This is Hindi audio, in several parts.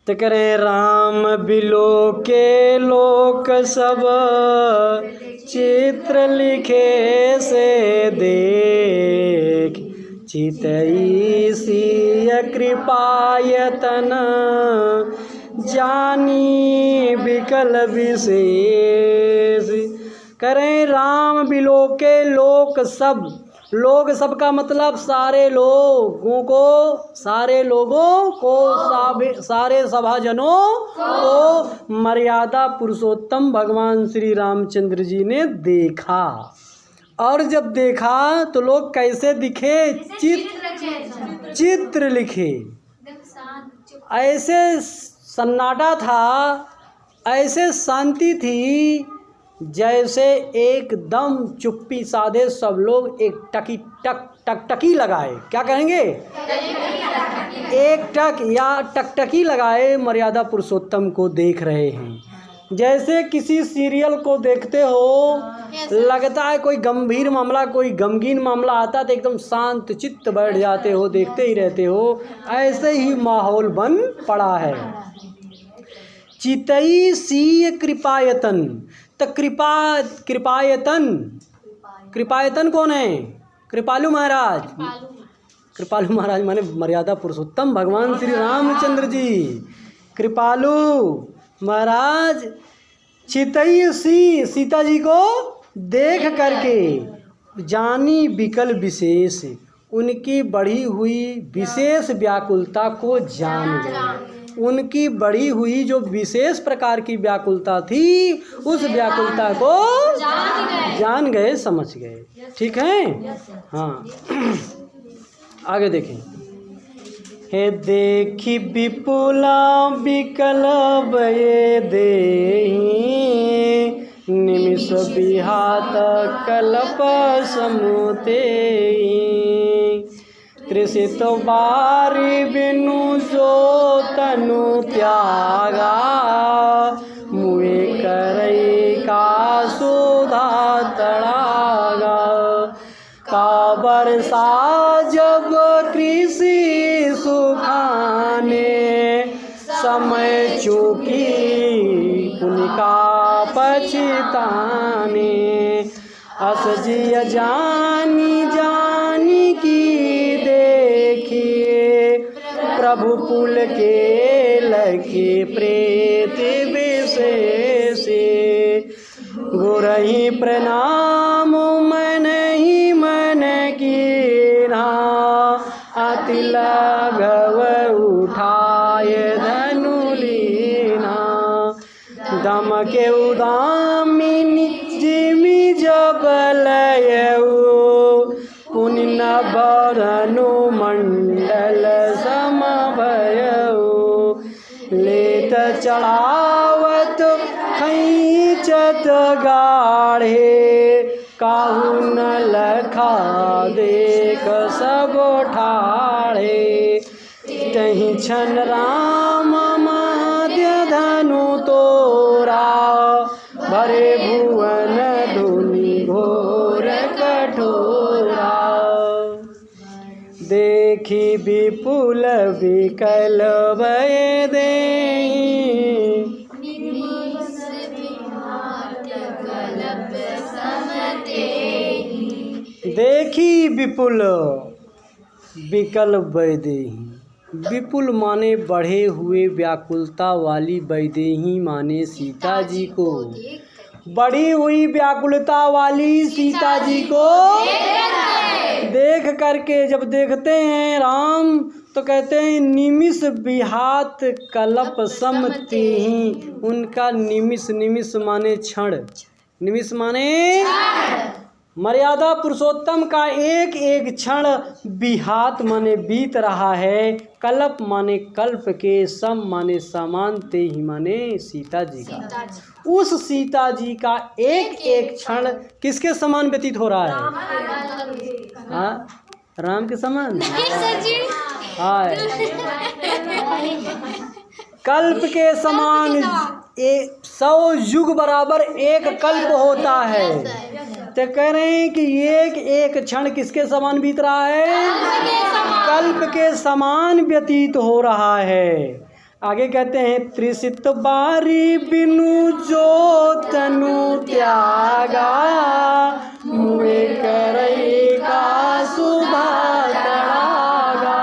तो करे राम बिलो के लोक सब चित्र लिखे से देख चितई सिय कृपायतन जानी विकल विशेष। करें राम बिलो के लोक सब, लोग सबका मतलब सारे लोगों को सारे सभाजनों को मर्यादा पुरुषोत्तम भगवान श्री रामचंद्र जी ने देखा। और जब देखा तो लोग कैसे दिखे? चित्र लिखे। ऐसे सन्नाटा था, ऐसे शांति थी जैसे एकदम चुप्पी साधे सब लोग एक टकटकी लगाए। क्या कहेंगे? एक टक या टकटकी लगाए मर्यादा पुरुषोत्तम को देख रहे हैं। जैसे किसी सीरियल को देखते हो, लगता है कोई गंभीर मामला, कोई गमगीन मामला आता तो एकदम शांत चित्त बैठ जाते हो, देखते ही रहते हो। ऐसे ही माहौल बन पड़ा है। चितई सीय कृपायतन, तो कृपायतन कौन है? कृपालु महाराज। कृपालु महाराज माने मर्यादा पुरुषोत्तम भगवान श्री रामचंद्र जी। कृपालु महाराज चितई सी सीता जी को देख करके जानी विकल विशेष, उनकी बढ़ी हुई विशेष व्याकुलता को जान गए। उनकी बढ़ी हुई जो विशेष प्रकार की व्याकुलता थी, उस व्याकुलता को जान गए, समझ गए। ठीक है? हाँ। आगे देखें। हे देखी विपुला विकल भये देहि, निमिष बिहात कल्प समुते। त्रिसित बारी बिनु जो तनु त्यागा, मुए करई का सुधा तड़ागा। का बरसा जब कृषि सुखाने, समय चूकी उनका पछताने। असजिय जानी जानी की देखिए, प्रभु पुल के लखे प्रेत विशेषे। गुरहि प्रणाम मन ही मन कीना, अति लाघव उठाए धनु लीना। दम के उदामिनी जिमि जब लयऊ, पुनि न बरनु मंडल समभयऊ। लेत चढ़ावत खैचत गाढ़े, काहू न लखा देख सब ठाढ़े। तहि छन राम माध्य धनु तोरा, भरे भुवन धुनि घोर कठोरा। देखी विपुल विकल भय देहि, देखी विपुल विकल वैदेही। विपुल माने बढ़े हुए व्याकुलता वाली, वैदेही माने सीता जी को। बढ़ी हुई व्याकुलता वाली सीता जी को देख करके जब देखते हैं राम, तो कहते हैं निमिष बिहात कल्प समतिहि। उनका निमिष, निमिष माने क्षण, निमिष माने मर्यादा पुरुषोत्तम का एक एक क्षण बिहात माने बीत रहा है। कल्प माने कल्प के, सम माने समान, ते ही माने सीता जी का। उस सीता जी का एक एक क्षण किसके समान व्यतीत हो रहा है? हाँ, राम के समान। हाँ, कल्प के समान। 100 युग बराबर एक कल्प होता है। तो कह रहे हैं कि एक एक क्षण किसके समान बीत रहा है? कल्प के समान व्यतीत हो रहा है। आगे कहते हैं त्रिसित बारी बिनु जो तनु त्यागा, मुए करई का सुबह तड़ागा।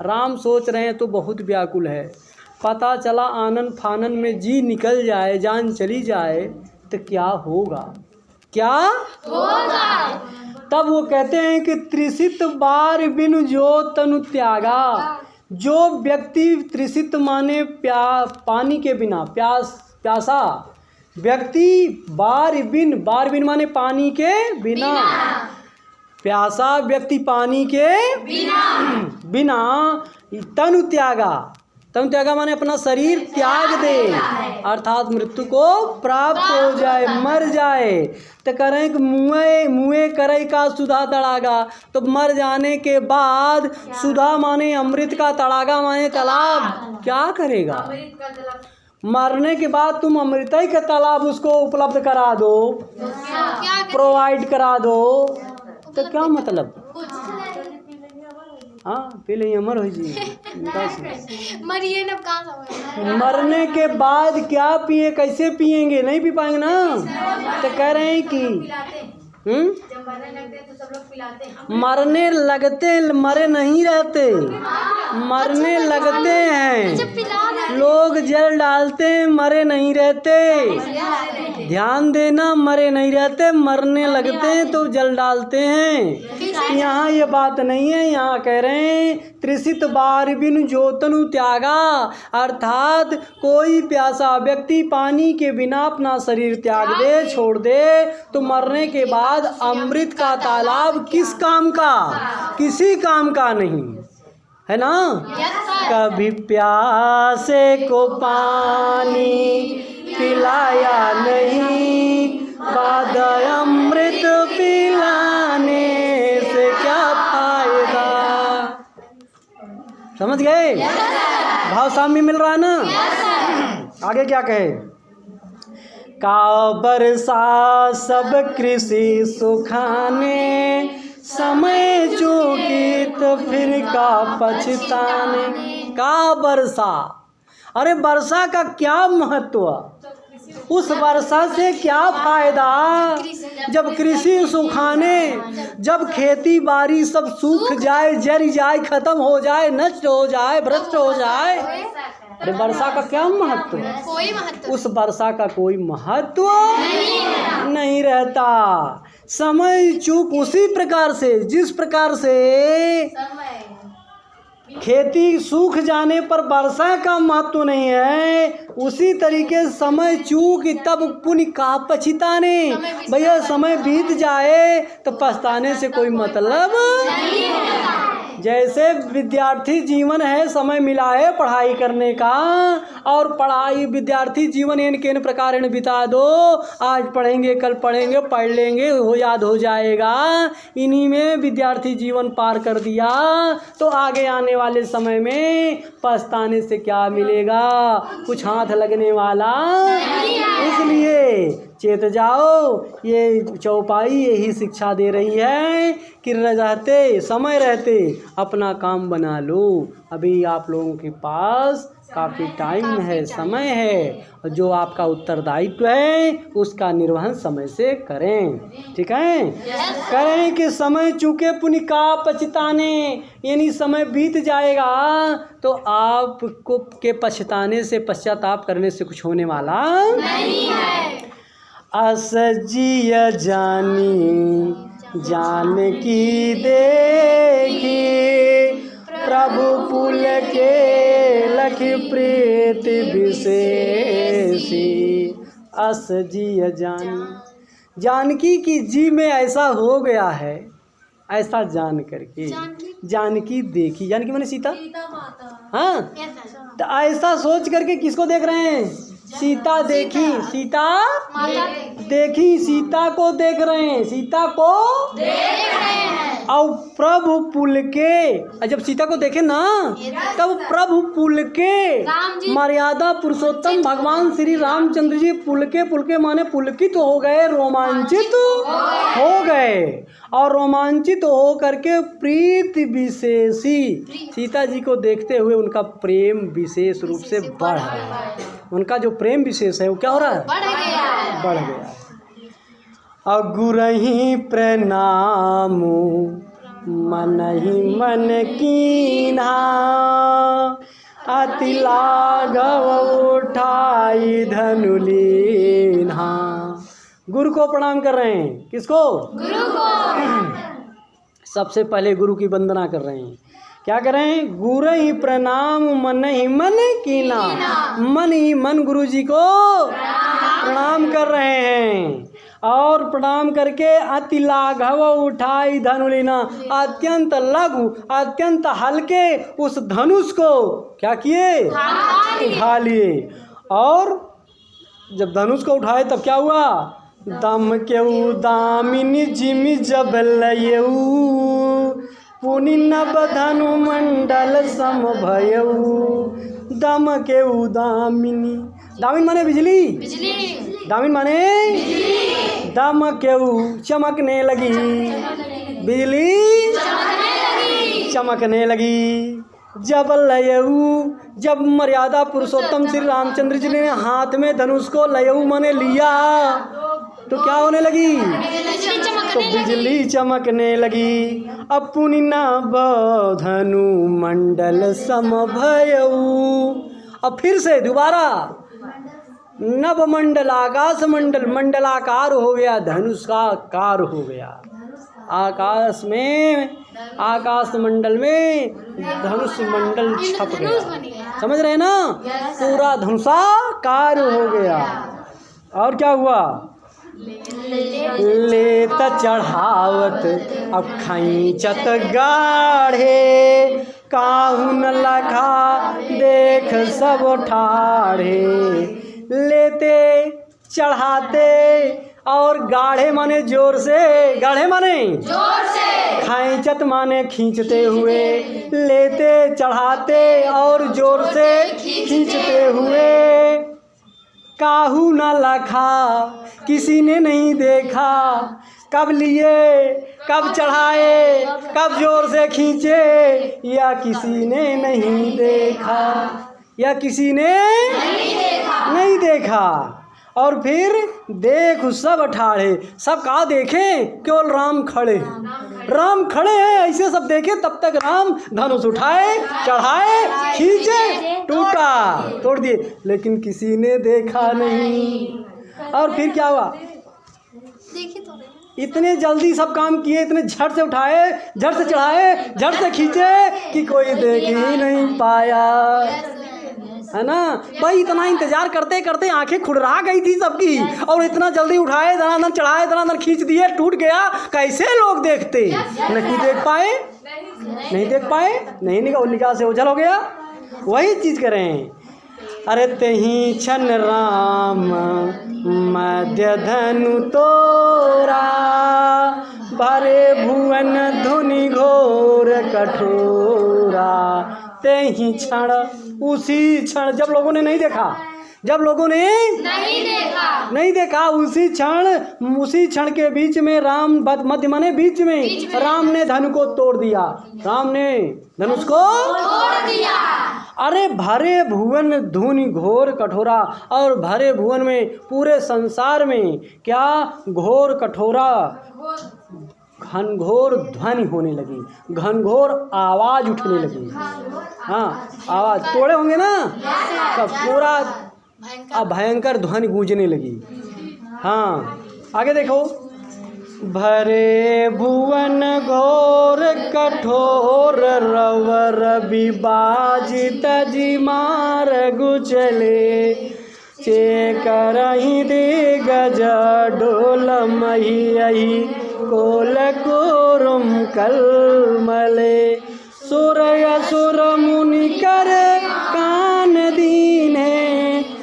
राम सोच रहे हैं तो बहुत व्याकुल है। पता चला आनन फानन में जी निकल जाए, जान चली जाए तो क्या होगा, क्या होगा। तब वो कहते हैं कि त्रिसित बार बिनु जो तनु त्यागा। जो व्यक्ति त्रिसित माने पानी के बिना प्यासा व्यक्ति, बार बिन माने पानी के बिना, प्यासा व्यक्ति पानी के बिना तनु त्यागा माने अपना शरीर त्याग दे, अर्थात मृत्यु को प्राप्त हो जाए, मर जाए। तो करें कि मुँह करे का सुधा तड़ागा, तो मर जाने के बाद सुधा माने अमृत का, तड़ागा माने तालाब, क्या करेगा। मरने के बाद तुम अमृत का तालाब उसको उपलब्ध करा दो, प्रोवाइड करा दो, तो क्या मतलब। हाँ पहले ही अमर हो जी मरिए ना, कहाँ मरने के बाद क्या पिए, कैसे पिएंगे, नहीं पी पाएंगे ना। तो कह रहे हैं कि मरने लगते, मरे नहीं रहते, मरने लगते हैं लोग, जल डालते मरे नहीं रहते। ध्यान देना, मरे नहीं रहते, मरने लगते हैं तो जल डालते हैं। यहाँ ये बात नहीं है, यहाँ कह रहे हैं त्रिसित बार बिनु जो तनु त्यागा, अर्थात कोई प्यासा व्यक्ति पानी के बिना अपना शरीर त्याग दे, छोड़ दे, तो मरने के बाद अमृत का तालाब किस काम का, किसी काम का नहीं है ना। कभी प्यासे को पानी पिलाया नहीं, बाद अमृत पिलाने से क्या फायदा। समझ गए, भाव साम्य मिल रहा है ना। आगे क्या कहे, का बरसा सब कृषि सुखाने, समय चूकी तो फिर का पछताने। का बरसा, अरे वर्षा का क्या महत्व, उस वर्षा से क्या फायदा जब कृषि सुखाने, जब खेती बाड़ी सब सूख जाए, जल जाए, खत्म हो जाए, नष्ट हो जाए, भ्रष्ट हो जाए। अरे वर्षा का क्या महत्व, कोई महत्व, उस वर्षा का कोई महत्व नहीं रहता। समय चूक उसी प्रकार से, जिस प्रकार से खेती सूख जाने पर वर्षा का महत्व नहीं है, उसी तरीके समय चूक तब पुण्य का पछताने। भैया समय बीत जाए तो पछताने से कोई मतलब नहीं। जैसे विद्यार्थी जीवन है, समय मिला है पढ़ाई करने का, और पढ़ाई विद्यार्थी जीवन इन प्रकार बिता दो, आज पढ़ेंगे कल पढ़ेंगे, पढ़ लेंगे, हो याद हो जाएगा, इन्हीं में विद्यार्थी जीवन पार कर दिया, तो आगे आने वाले समय में पछताने से क्या मिलेगा, कुछ हाथ लगने वाला। इसलिए चेत जाओ, ये चौपाई यही शिक्षा दे रही है कि रहते समय रहते अपना काम बना लो। अभी आप लोगों के पास काफ़ी टाइम है, समय है, और जो आपका उत्तरदायित्व है उसका निर्वहन समय से करें। ठीक है, करें कि समय चूके पुण्य का पछताने, यानी समय बीत जाएगा तो आपको के पछताने से, पश्चाताप करने से कुछ होने वाला नहीं है। अस जिय जानी जान की देखी, प्रभु पुल के लख प्रीत विशेषी। अस जिय जानी, जानकी की जी में ऐसा हो गया है, ऐसा जान करके जानकी देखी, जानकी माने सीता, हाँ, तो ऐसा सोच करके किसको देख रहे हैं, सीता देखी, सीता देखी, सीता को देख रहे हैं, सीता को देख रहे हैं। और प्रभु पुल के, और जब सीता को देखे ना तब प्रभु पुल के राम जी मर्यादा पुरुषोत्तम भगवान श्री रामचंद्र जी पुलके माने पुलकित हो गए, रोमांचित हो गए। और रोमांचित हो करके प्रीति विशेषी, सीता जी को देखते हुए उनका प्रेम विशेष रूप से बढ़ रहा है। उनका जो प्रेम विशेष है वो क्या हो रहा है? बढ़ गया। और गुरही प्रणाम मन ही मन कीन्हा, अति लाघव उठाई धनु लीन्हा। गुरु को प्रणाम कर रहे हैं। किसको? गुरु को। सबसे पहले गुरु की वंदना कर रहे हैं। क्या कर रहे हैं? गुरु ही प्रणाम मन ही मन कीना, मन ही मन गुरु जी को प्रणाम कर रहे हैं। और प्रणाम करके अति लाघव उठाई धनु लीना, अत्यंत लघु अत्यंत हल्के उस धनुष को क्या किए? उठा लिए। और जब धनुष को उठाए तब क्या हुआ? दम के दामिनी जिमि जब लयऊ, पुनि नभ धनु मंडल सम भयऊ। दम के दामिनी, दामिनी माने बिजली, दामिनी माने दम के चमकने लगी, बिजली चमकने लगी। जब लयऊ, जब मर्यादा पुरुषोत्तम श्री रामचंद्र जी ने हाथ में धनुष को लयऊ माने लिया तो क्या होने लगी? तो बिजली चमकने लगी। अब पुनि नभ धनु मंडल सम भयऊ। अब फिर से दोबारा नभ मंडल, आकाश मंडल मंडलाकार हो गया, धनुष का आकार हो गया। आकाश में, आकाश मंडल में धनुष मंडल छप गया। समझ रहे हैं ना? पूरा धनुषाकार हो गया। और क्या हुआ? लेत चढ़ावत अब खैंचत गाढ़े, काहू न लखा देख सब ठाढ़े। लेते चढ़ाते और गाढ़े माने जोर से, गाढ़े माने जोर से, खैंचत माने खींचते हुए, लेते चढ़ाते और जोर से खींचते हुए। काहू न लखा, किसी ने नहीं देखा, कब लिए, कब चढ़ाए, कब जोर से खींचे, या किसी ने नहीं देखा, या किसी ने नहीं देखा। और फिर देख सब ठाढ़े, सब कहाँ देखें? केवल राम खड़े हैं, राम खड़े हैं ऐसे सब देखे। तब तक राम धनुष उठाए, चढ़ाए, खींचे, टूटा, तोड़ दिए, लेकिन किसी ने देखा नहीं। और फिर क्या हुआ? इतने जल्दी सब काम किए, इतने झट से उठाए, झट से चढ़ाए, झट से खींचे कि कोई देख ही नहीं पाया, है ना भाई? इतना इंतजार करते करते आंखें खुड़रा गई थी सबकी, और इतना जल्दी उठाए, धनाधन चढ़ाए, धनाधन खींच दिए, टूट गया। कैसे लोग देखते? नहीं देख पाए, नहीं देख पाए, नहीं निगाह से ओझल हो गया। वही चीज कर रहे हैं। अरे तेहि छन राम मध्य धनु तोरा, भरे भुवन धुनि घोर कठोरा। तेहि क्षण, उसी क्षण, जब लोगों ने नहीं देखा, जब लोगों ने नहीं देखा उसी क्षण के बीच में राम, मध्य माने बीच में, राम ने धनु को तोड़ दिया, राम ने धनुष को तोड़ दिया। अरे भरे भुवन धुनि घोर कठोरा, और भरे भुवन में, पूरे संसार में क्या घोर कठोरा, घनघोर ध्वनि होने लगी, घनघोर आवाज उठने लगी। हाँ, आवाज तोड़े होंगे ना, तब पूरा भयंकर ध्वनि गूंजने लगी। हाँ, आगे देखो। भरे भुवन घोर कठोर, रवर विबाजी तजी मार गुचले। चेकरहि दिग्गज डोल मही, कोल कोरुम कलमले। सुर असुर मुनि कर कान दीने,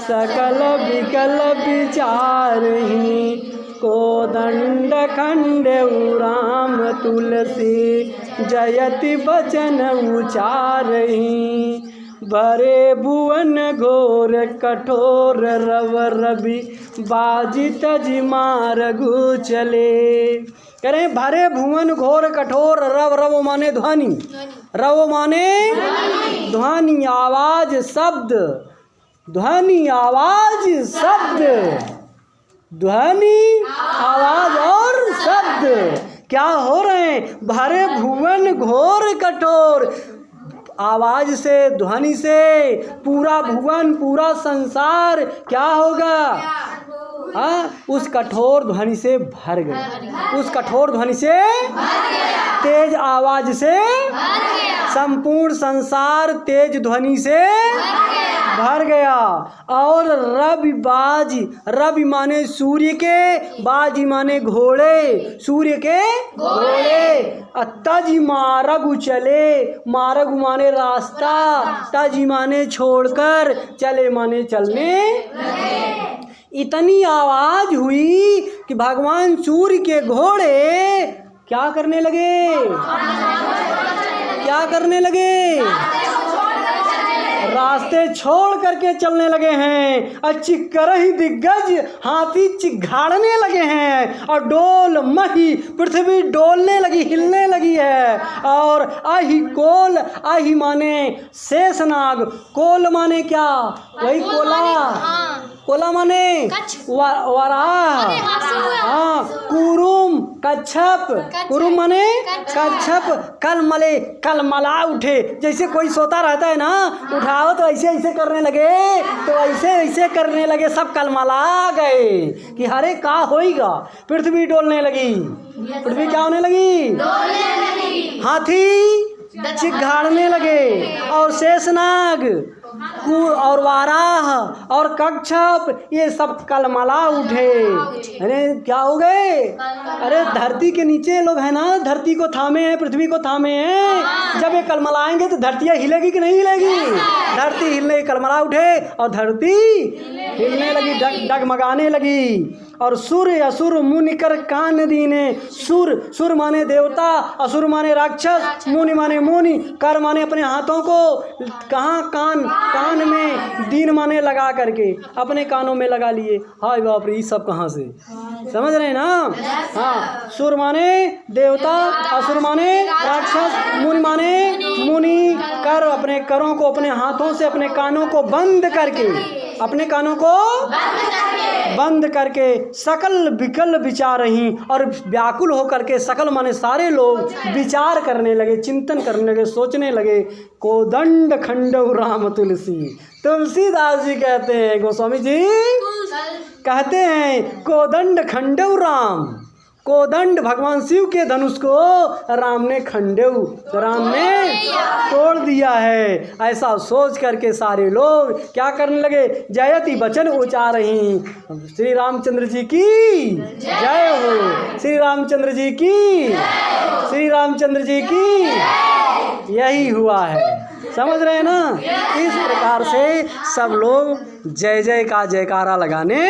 सकल विकल विचारहि। कोदंड खंडेउ राम तुलसी जयति बचन उचारहि। भरे भुवन घोर कठोर रव रवि बाजी तजि मारगु चले। कह रहे हैं भरे भुवन घोर कठोर रव रव माने ध्वनि, रव माने ध्वनि आवाज शब्द, ध्वनि आवाज शब्द, ध्वनि आवाज और शब्द क्या हो रहे हैं? भरे भुवन घोर कठोर आवाज से, ध्वनि से पूरा भुवन पूरा संसार क्या होगा? उस कठोर ध्वनि से भर गया, उस कठोर ध्वनि से तेज आवाज से संपूर्ण संसार तेज ध्वनि से भर गया। और रवि बाजी, रवि माने सूर्य के, बाजी माने घोड़े, सूर्य के घोड़े। तज मारगु चले, मारगु माने रास्ता, तज माने छोड़कर, चले माने चलने। इतनी आवाज हुई कि भगवान सूर्य के घोड़े क्या करने लगे? क्या करने लगे? रास्ते छोड़ करके चलने लगे हैं। और चिक्करहि दिग्गज हाथी चिघाड़ने लगे हैं। और डोल मही पृथ्वी डोलने लगी, हिलने लगी है। और आही कोल, आही माने शेषनाग, कोल माने क्या? वही कोला, कोला माने वराह, हाँ, कुरुम कच्छप, कुरुम माने कच्छप, कलमले कलमला उठे। जैसे कोई सोता रहता है ना, उठाओ तो ऐसे ऐसे करने लगे, तो ऐसे ऐसे करने लगे, सब कलमला गए कि हरे का होएगा। पृथ्वी डोलने लगी, पृथ्वी क्या होने लगी? हाथी चिघाड़ने लगे। और शेषनाग और वाराह और कच्छप ये सब कलमला उठे। अरे क्या हो गए? अरे धरती के नीचे लोग हैं ना, धरती को थामे हैं, पृथ्वी को थामे हैं। जब ये कलमलाएंगे तो धरती हिलेगी कि नहीं हिलेगी? धरती हिलने, कलमला उठे और धरती हिलने लगी, डगमगाने लगी। और सुर असुर मुनि कर कान दीने। सुर, सुर माने देवता, असुर माने राक्षस, मुनि माने मुनि, कर माने अपने हाथों को कहाँ कान, कान में, दीन माने लगा करके अपने कानों में लगा लिए। हाय बाप रे, ये सब कहाँ से? समझ रहे हैं ना? हाँ, सुर माने देवता, असुर माने राक्षस, मुनि माने मुनि, कर अपने करों को अपने हाथों से अपने कानों को बंद करके, अपने कानों को बंद करके सकल विकल विचारहि। और व्याकुल होकर के सकल माने सारे लोग विचार करने लगे, चिंतन करने लगे, सोचने लगे। कोदंड खंडऊ राम तुलसी। तुलसीदास जी कहते हैं, गोस्वामी जी कहते हैं, कोदंड खंडऊ राम। कोदंड भगवान शिव के धनुष को राम ने खंडेऊ, राम ने तोड़ दिया है। ऐसा सोच करके सारे लोग क्या करने लगे? जयति बचन उचारहि। श्री रामचंद्र जी की जय हो, श्री रामचंद्र जी की, श्री रामचंद्र जी की। यही हुआ है, समझ रहे हैं ना? इस प्रकार से सब लोग जय जय का जयकारा लगाने